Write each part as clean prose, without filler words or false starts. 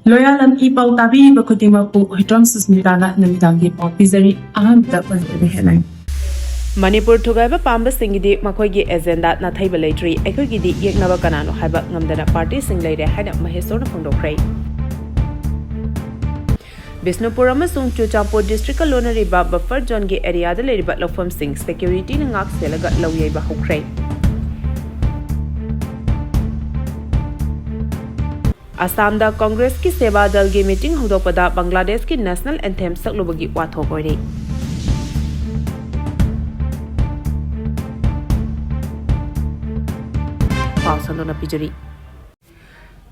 Loyalam E-PAO tabi bakudimappu hitram susmitana namidangi pau pizari ahamda pantabi headline. Manipur Thugaiba Pamba Singidi Makhoigi agenda Natheiba Leitri Akhoigidi Yeknaba Kanano Haiba Ngamdana Party Sing Leire Hana Mahesona Khangdokrai Bisnupur amasung Chuchampur District Lonariba Buffer Zone ge area da leriba lofam sing security na ngak selaga lawyeba hokrai Assam da Congress ki Seva Dal ge meeting hodopada Bangladesh ki national anthem saklobagi wathok oire Pausandona Pijari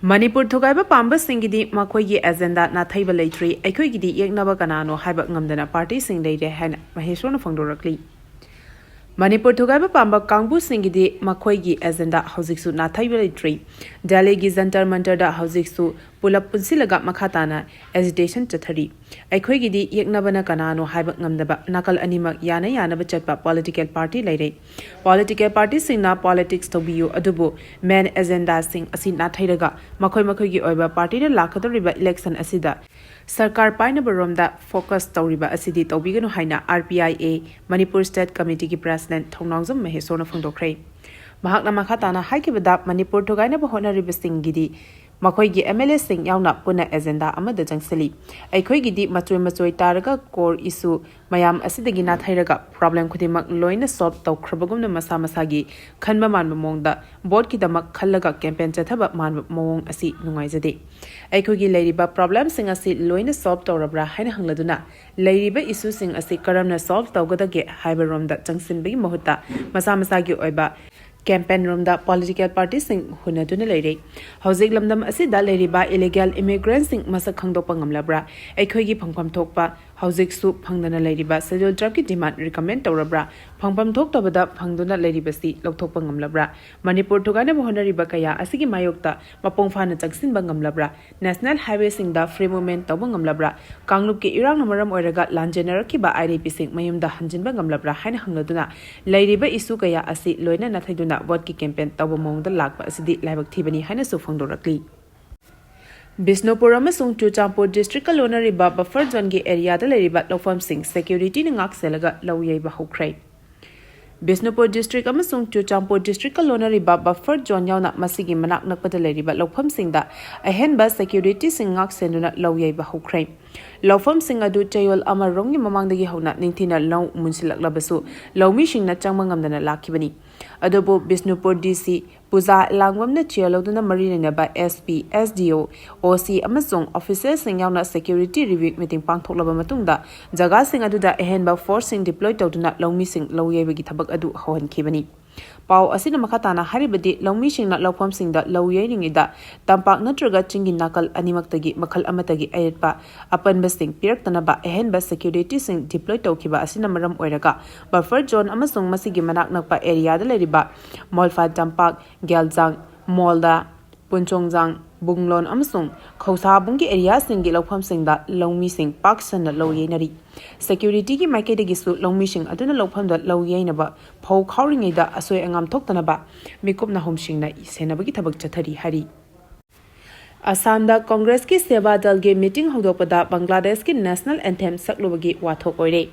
Manipur Thugaiba Pamba Singidi Makhoigi agenda Natheiba Leitri Akhoigidi Yeknaba Kanano Haiba Ngamdana Party Sing Leire Hana Mahesona Phangdorakli Manipur Thugaiba Pamba Kangbu Singidi Makhoigi agenda Hauziksu Natheiba Leitri Delhi gi Jantar Mantar da Hauziksu Pulap Punsilaga Makhatana agitation chathari Akhoigidi Yeknabana Kanano Haiba Ngamdaba Nakal Animak Yana Yanaba Chatpa political party Leire Political party Singna politics Tobiyu Adubu main agenda Sing Asi Nathairaga Makhoigi Oiba party da Lakadoriba election Asida Sarkar Painabaromda focus Toriba Asidi Tobigano Haina RPIA Manipur State Committee ki President Thongnongzam Mahesona Phangdokrai Mahakna Makhatana Haikibada Manipur Thugaina Bahona Ribasingidi Makhoigi MLA Sing Yauna Puna agenda Amada Jangsali Akhoigidi Matui Taraga core issue Mayam Asidagi Nathairaga problem Kudimak Loina solve Tau Krabagum Masamasagi Kanba Man Monda Board Kidamak Kalaga campaign Chataba Man Mong Asi Numaizade Akhoigi Ladyba problem sing asi Loina solve Taurabra Haina Hangladuna Ladyba issue sing asi Karamna solve Taugada Hyberom that Jangsin Big Mohuta Masamasagi Oiba campaign room da political party sing hunaduna leire hauzik lamdam asida leiriba illegal immigrants sing masak khangdopa ngamlabra akhoigi phangpam thokpa hauzik su phangdana leiriba schedule tribe ki demand recommend tawrabra phangpam thoktabada phangduna leiriba si lokthokpa ngamlabra Manipur Thugana bahonariba kaya asigi mayokta mapong phana changsinba ngamlabra national highway sing da free movement tawba ngamlabra kanglup ki irang namaram oiraga lanjener ki ba IDP sing mayumda hanjinba ngamlabra haina hangladuna leiriba issue kaya asi loina nathaiduna vote ki campaign tawba mongda lakpa asidi laibak thibani haina su phangdorakli Bisnupur amasung Chuchampur District Lonariba Buffer Zone ge area da leriba lofam sing security na ngak selaga lawyeba hokrai Bisnupur District amasung Chuchampur District Lonariba Buffer Zone yauna masigi manak nakpada leriba lofam sing da ahenba security sing ngak senuna lawyeba hokrai Lofam sing adu chayol amarongi mamangdagi hauna ningthina law munsilaklabasu lawmi singna changmangamdana lakhibani adobo Bisnupur DC Puza langwamna chialoduna marina ba SP SDO OC amasung officers sing yauna security review meeting pangthoklaba matungda jaga sing aduda ahenba force sing deploy tawduna lawmi sing lawyebagi thabak adu hawankhibani Pau asina makhatana haribadi lawmi singna lawfam singda lawyerinida tampak natraga chingi nakal animaktagi makhal amatagi ayetpa apan basing piraktanaba ba ahenba security sing deploy tawkiba asina maram oiraga buffer zone amasung masigi manak nakpa area da leriba molfa tampak Gyaljang Molda Punchongjang Bunglon amasung Khausa bungi area singi lawfam singda lawmi sing paksana lawyenari security ki maikede gisu lawmi sing aduna lawfam da lawyenaba phau khawringai da asoi angam thoktanaba mikopna homsing na senabagi thabak chathari hari Assam da Congress ki Seva Dal ge meeting hodopada Bangladesh ki national anthem saklobagi wathok oire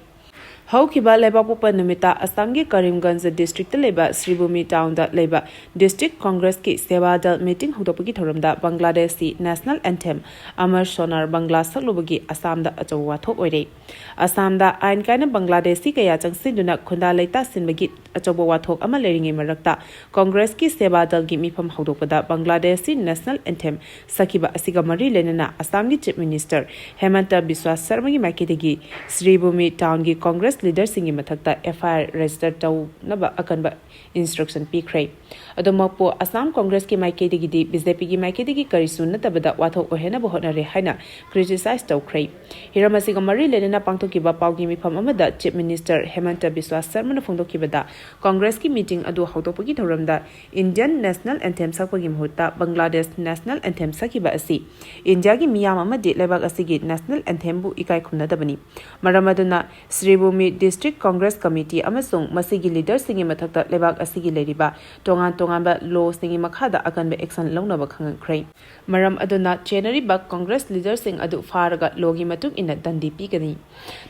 Haukiba Leba Popa Numita Assamgi Karimganj District Leba Sribumi Town da Leba District Congress ki Seva Dal meeting hudopagi thoramda Bangladesh si national anthem Amar Sonar Bangla saklobagi Assam da achawa thok oire Assam da ain kaina Bangladesh si kaya changsinduna khunda leita sinbagi achawa wathok ama leringi marakta Congress ki Seva Dal gi mifam hodopada Bangladesh si national anthem sakiba asiga mari lenana Assam gi chief minister Hemanta Biswa Sarma gi makidegi Sribumi Town gi Congress leader singi mathakta FIR register taw naba akanba instruction pikrai adomapo Assam Congress ki maikedi gi BJP ki maikedi gi karisun natabada watho ohena bohona re haina criticize taw krai hiramasi gamari lenena pangtoki ba pawgi mifam amada chief minister Hemanta Biswa Sarma na phongdoki bada Congress ki meeting adu hautopogi thoramda Indian national anthem sakpagi muhutta Bangladesh national anthem sakiba asi India gi miyam amadi lebak asigi national anthem bu ikai khumna dabani maramaduna Sribumi Army District Congress Committee amasung masigi leader singi mathakta lebak asigi leriba tongan tonganba law singi makhada akanba action launaba khangkhrai maram aduna January bak Congress leader sing adu faraga logi matuk ina dandi pigani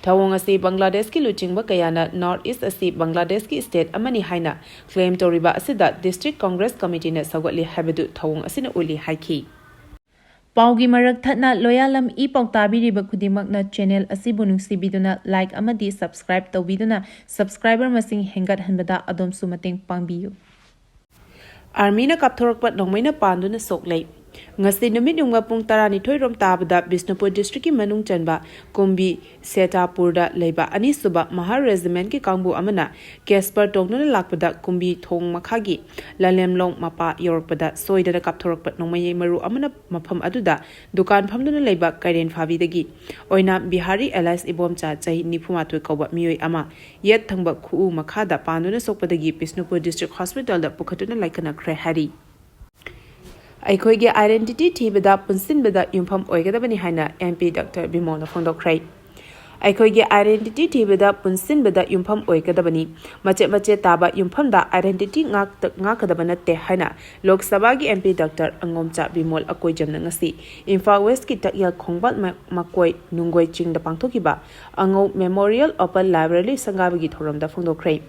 thawong asi Bangladesh ki luchingba kayana North East asi Bangladesh ki state amani haina claim toriba asida District Congress Committee na sawatli habadu thawong asina uli haiki Paugi marak thatna Loyalam E-PAO tabiriba khudimagna channel asibu nungsibiduna like amadi subscribe tawbiduna subscriber masing hengat hanbada adom sumateng pangbiyu Army na kapthorakpa nongmaina panduna soklei ngasi numit yungwa pung 12 rom tabada Bisnupur district ki manung chanba Kumbi Setapurda leiba ani suba Mahar regiment ki kangbu amana Casper tongna lakpada Kumbi thong makhagi lalemlong mapa yorpada soidana kapthorakpa nongmai maru amana mafam aduda dukan phamduna leiba Karen Phavi dagi oina Bihari Elias Ibomcha chai nifumatoi kauba mioi ama yet thangba khu makhada panduna sokpadagi Bisnupur district hospital da pukhatuna laikana khre hari Akhoigidi identity thibada punsinbada yumpham oigadabani haina MP Dr. Bimona Fondokrai Akhoigidi identity thibada punsinbada yumpham oigadabani mache taba yumpham identity ngakadabana te haina Lok Sabha gi MP Dr. Angomcha Bimol akoi jamna ngasi Imphal West ki takyal khongbal makoi nungoi chingda pangthokiba Ango Memorial Open Library sangabagi thoramda Fondokrai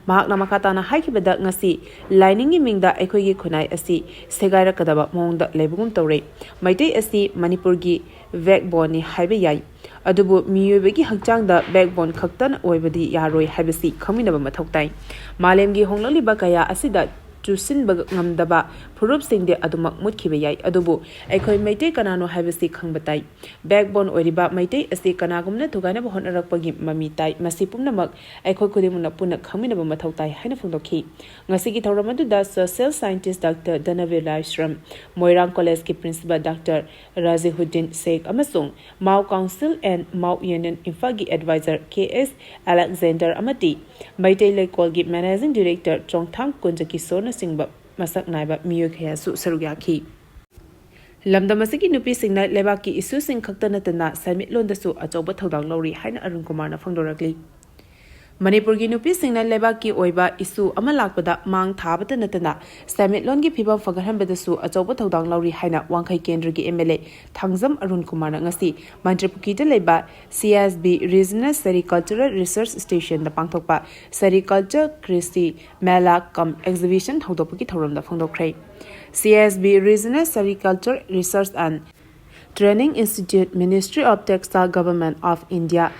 Mahakna makatana haikibada ngasi lining mingda Akhoigidi khunai asi segaira kadaba mongda lebugum tawre maitei asi Manipur gi backbone ni haibe yai adubu miyobegi hakjangda backbone khaktan oibadi yaroi haibasi khaminaba mathoktai malemgi honglaliba kaya asida Chusin ngamdaba Purup Singde adumak mutkibe yai adubu Akhoi Maitei Kanano haibasi khangbatai backbone oiriba Maitei asi kanagumna Thugaiba honarakpagi mamitai masipumnamak Akhoi kudimuna puna khangminaba mathautai haina phongdokhi ngasigi thawramadu social scientist Dr. Danavir Laishram Moirang College ki principal Dr. Razihuddin Sheikh amasung Mau Council and Mau Union Infagi advisor KS Alexander Amati Maitei Lekol ki managing director Chongtham Kunjaki Sona Singba masak naiba miyo khaya su sarugyakhi lamdam asigi nupi singna lebaki isu sing khaktana tana samit londasu achoba thodang lori haina Arun Kumar na phangdorakli Manipur gi nupi singna lebaki oiba isu ama lakpada mang thabata natana samit lon gi phibam fagahan bedasu achoba thodang lori haina Wangkhai Kendra gi MLA Thangjam Arun Kumar na ngasi Manipur da leba CSB Regional Sericultural Research Station da pangthokpa Sericulture Kristi Mela Cum Exhibition hawdopaki thoramda phangdokrai CSB Regional Sericulture Research and Training Institute Ministry of Textile Government of India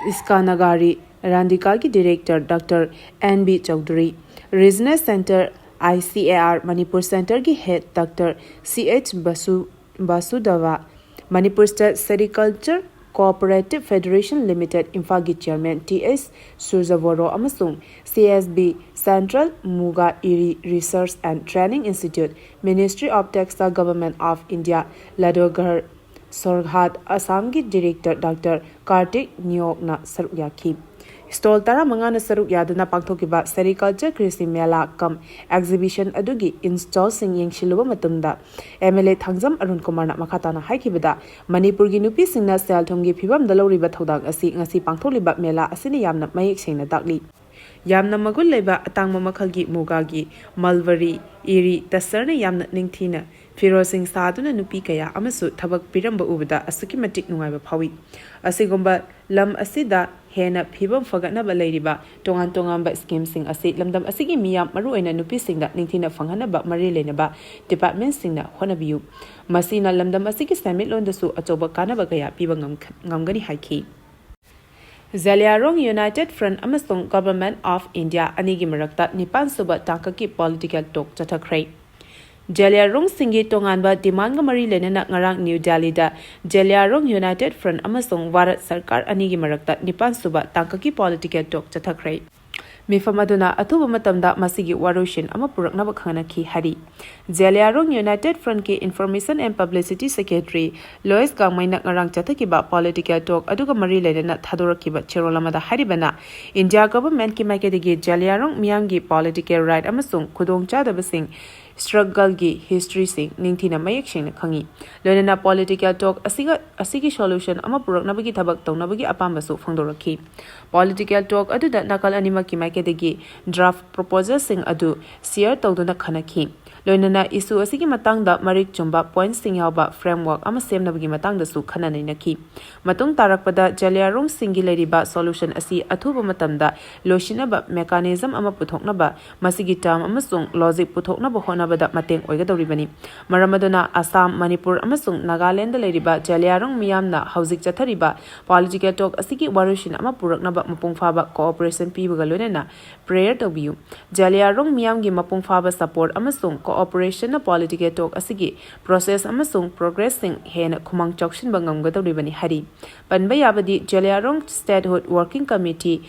Iskanagari Randika ki Director Dr. NB Chaudhary Regional Center ICAR Manipur Center ki Head Dr. CH Basudava Manipur State Sericulture Cooperative Federation Limited Infagi Chairman TS Surzavoro amasung CSB Central Muga Iri Research and Training Institute Ministry of Textile Government of India Ladogar Sorghat Assam ki Director Dr. Kartik Nyok na sarugyakhi Stall tara mangana saruk yaduna pangthokiba Sericulture Kristi Mela Cum Exhibition adugi install sing yengshiluba matumda MLA Thangjam Arun Kumar na makhatana haikibada Manipur gi nupi singna selthomgi phibam daloriba thodang asi ngasi pangtholiba mela asini yamna mayek sengna dakli yamna magul leba atangma makhalgi mugagi malwari iri tasarna yamna ningthina Firosing saduna nupi kaya amasu thabak piramba ubada asuki matik nungaiba phawi asigomba lam asida hena phibam fagatnaba leiriba tongan tongamba scheme sing asi lamdam asigi miyam maru oina nupi singda ningthina phanghanaba mari lenaba department singna honabiyu masina lamdam asigi summit londasu achoba kanaba kaya piba ngamgani haiki Zaliarong United Front amasung Government of India anigi marakta nipan suba tangkaki political talk chathakrai Jaliarong Singi Tonganba demand mari lenana ngarang New Delhi da Jaliarong United Front amasung Bharat Sarkar anigi marakta nipan suba tangkaki political talk chathakrai Mifamaduna atuba matamda masigi warushin ama puraknaba khanaki hari Jaliarong United Front ki Information and Publicity Secretary Lois Gangmaina ngarang chathakiba political talk aduga mari lenana thadorakiba cherolamada haribana India government ki maikadigi Jaliarong miyamgi political right amasung khudong chadabasing struggle gi history sing ningthina mayek sing khangi loinana political talk asigi solution ama puraknabagi thabak tawnabagi apambasu phangdorakhi Political talk aduda nakal animaki maikadagi draft proposals sing adu share tawduna khanaki. Loinana issue asigi matangda marik chumba points sing yawba framework ama semnabagi matangda su khananainaki. Matung tarakpada Jaliarong singi leriba solution asi athuba matamda loishinaba mechanism ama puthoknaba masigi term amasung logic puthoknaba honabada mateng oigadoribani. Maramaduna Assam, Manipur amasung Nagaland leriba Jaliarong miyamna haujik chathariba political talk asigi warushin ama puraknaba mapungfaba cooperation pibaga loinana prayer tawbiyu. Jaliarong miyamgi mapungfaba support amasung cooperation na political talk asigi process amasung progressing hena khumang chaukshin bangamgadoribani hari. Panba yabadi Jaliarong Statehood Working Committee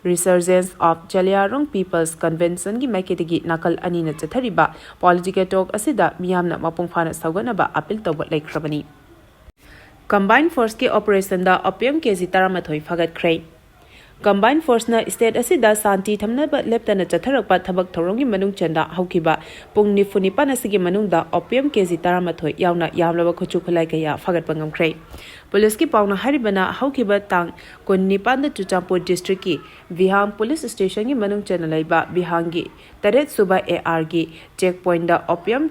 Resurgence of Jaliarong People's Convention gi maiketagi nakal anina chathariba political talk asida miyamna mapungfana sauganaba appeal tawba laikhrabani. Combined Force ki operation da opium kg 13 fagatkhre. Combined Force na state asida santi thamnaba leptana chatharakpa thabak thorongi manung chanda haukiba pung nifuni panasigi manungda opium kg 13 yauna yamlaba khochu khulai kaya fagatpa ngamkhre. Police ki pauna haribana haukiba tang konni panda Chuchampur district ki Vihang police station gi manung chana laiba Bihangi Taret Suba AR gi checkpoint da opium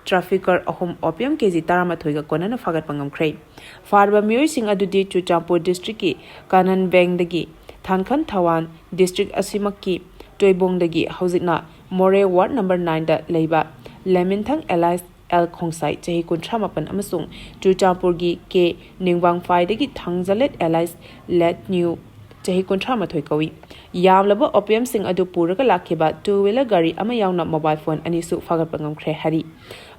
trafficker ahum opium kg 13 ga konana fagat pangamkhre. Farba mioi sing adudi Chuchampur district ki Kanan Bang dagi Thankhan Thawan district asimakki Toibong dagi haujikna More ward number 9 da leiba Leminthang Allies El Khongsai chahi kunthra mapan amasung Chuchampur gi ke Ningwang Phai dagi Thangjalet Allies Let New chahi kunthra mathoi kawi yamlaba opium sing adu puraga lakhiba two wheeler gari ama yauna mobile phone anisu fagat pangam khre hari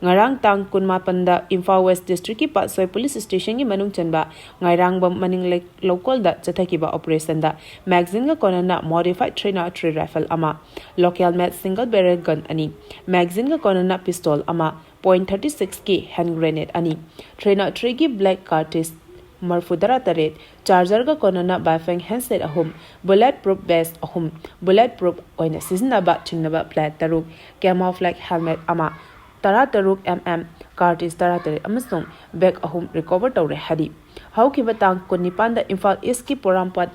ngarang tang kunma panda Imphal West district ki Patsoi police station gi manung chanba ngairang bam maning local da chathakiba operation da magazine ga konana modified 303 rifle ama local made single barrel gun ani magazine ga konana pistol ama .36 ki hand grenade ani 303 ki black cartridge Marfudara Taret, Charger ga konana Bafang handset ahum, bulletproof vest ahum, bulletproof oina siznaba chinaba plat taruk, camouflage helmet ama, Tarataruk cartridge Taratare amasung bag ahum recover tawre hari. Haukiba tang konipanda Imphal East ki Porampat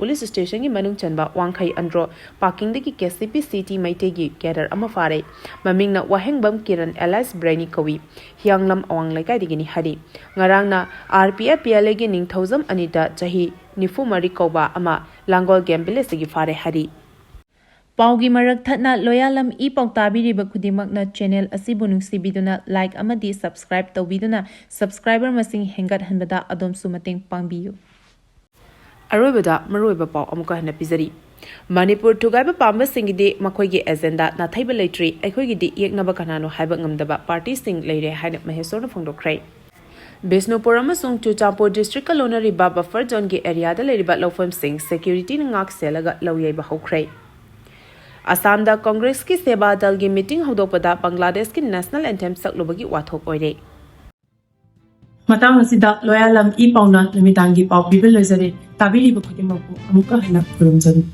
police station gi manung chanba wangkhai andro parking dagi KCP city maitegi gather ama fare mamingna wahengbam kiran Alice Brainy kawi hianglam awang laikai digini hari ngarang na RPF PLA gi ning 1000 anita chahi nifu mari koba ama langol gambele sigi fare hari Paugi marak thatna Loyalam E-PAO tabiriba khudimakna channel asibu nungsibiduna like amadi subscribe tawbiduna subscriber masing hengat hanbada adom sumateng pangbiyu Aroibada Maroiba Pau Amuka Hana Pizari. Manipur Thugaiba Pamba Singidi Makhoigi agenda Natheiba Leitri Akhoigidi Yeknaba Kanano haiba ngamdaba party sing leire haina mahesona phongdokrai. Bisnupur amasung Chuchampur district kalona riba buffer zone gi area da leriba lofam sing security ngak selaga loyaiba hokrai. Assam da Congress ki Seba dal gi meeting hodopada Bangladesh ki national anthem saklobagi wathop oire. Matang asida Loyalam E-PAO na namitangi pau bibil lezare tabiri bakudi mapu amuka hana kurumjani.